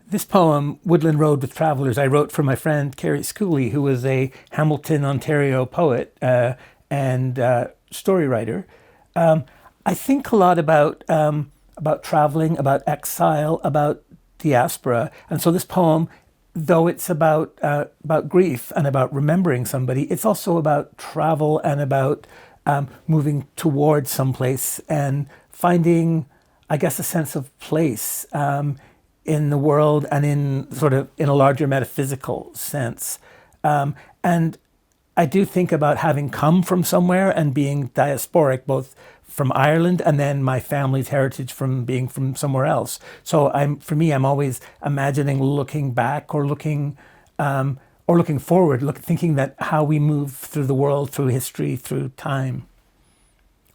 This poem, Woodland Road with Travelers, I wrote for my friend Carrie Schooley, who was a Hamilton, Ontario poet and story writer. I think a lot about traveling, about exile, about diaspora, and so this poem, though it's about grief and about remembering somebody, it's also about travel and about moving towards someplace and finding, I guess, a sense of place in the world and in sort of in a larger metaphysical sense. And I do think about having come from somewhere and being diasporic, both from Ireland and then my family's heritage from being from somewhere else. So for me, I'm always imagining looking back or looking forward, thinking that how we move through the world, through history, through time.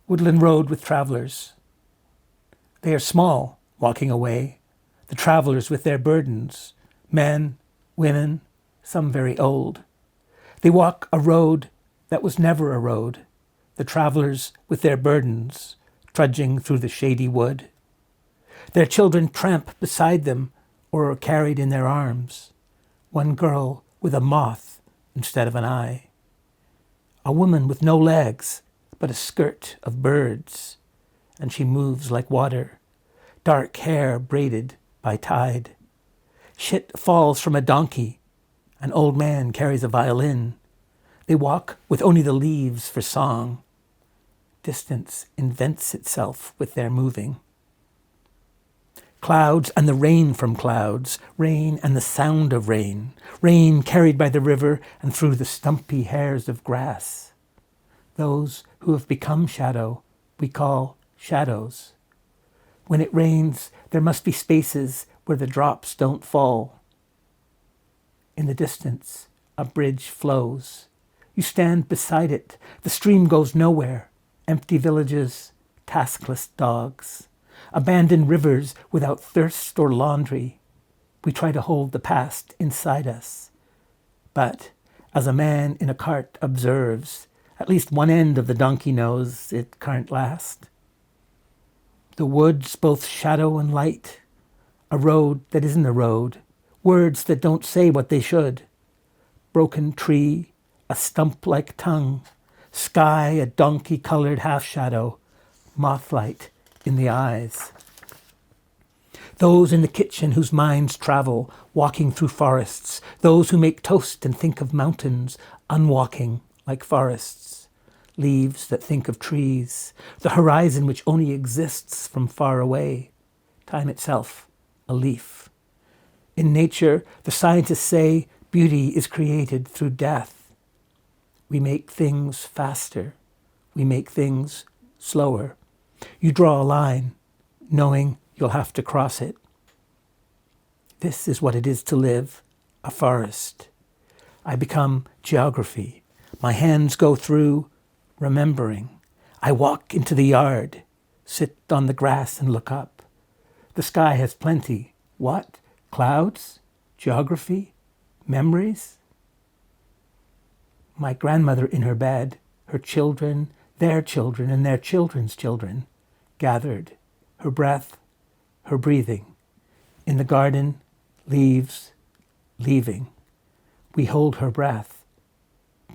Woodland Road with Travelers. They are small, walking away, the travelers with their burdens, men, women, some very old. They walk a road that was never a road, the travelers with their burdens, trudging through the shady wood. Their children tramp beside them or are carried in their arms. One girl with a moth instead of an eye. A woman with no legs, but a skirt of birds, and she moves like water, dark hair braided by tide. Shit falls from a donkey. An old man carries a violin. They walk with only the leaves for song. Distance invents itself with their moving. Clouds and the rain from clouds, rain and the sound of rain, rain carried by the river and through the stumpy hairs of grass. Those who have become shadow we call shadows. When it rains, there must be spaces where the drops don't fall. In the distance, a bridge flows. You stand beside it. The stream goes nowhere. Empty villages, taskless dogs. Abandoned rivers without thirst or laundry. We try to hold the past inside us. But, as a man in a cart observes, at least one end of the donkey knows it can't last. The woods, both shadow and light. A road that isn't a road. Words that don't say what they should. Broken tree, a stump-like tongue. Sky, a donkey-colored half-shadow. Mothlight in the eyes. Those in the kitchen whose minds travel, walking through forests. Those who make toast and think of mountains, unwalking like forests. Leaves that think of trees. The horizon which only exists from far away. Time itself, a leaf. In nature, the scientists say beauty is created through death. We make things faster. We make things slower. You draw a line, knowing you'll have to cross it. This is what it is to live, a forest. I become geography. My hands go through remembering. I walk into the yard, sit on the grass and look up. The sky has plenty. What? Clouds? Geography? Memories? My grandmother in her bed, her children, their children, and their children's children, gathered, her breath, her breathing. In the garden, leaves, leaving. We hold her breath,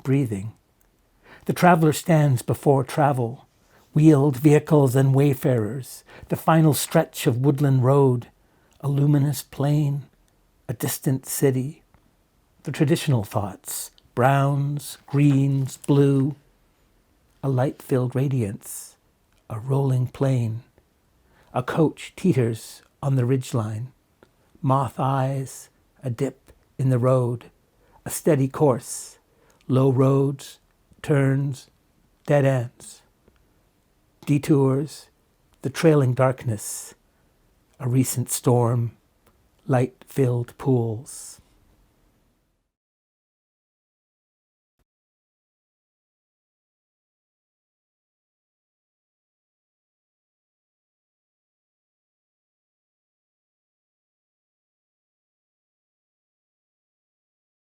breathing. The traveler stands before travel, wheeled vehicles and wayfarers, the final stretch of Woodland Road, a luminous plain, a distant city. The traditional thoughts, browns, greens, blue, a light-filled radiance, a rolling plain. A coach teeters on the ridgeline, moth eyes, a dip in the road, a steady course, low roads, turns, dead ends, detours, the trailing darkness, a recent storm, light-filled pools.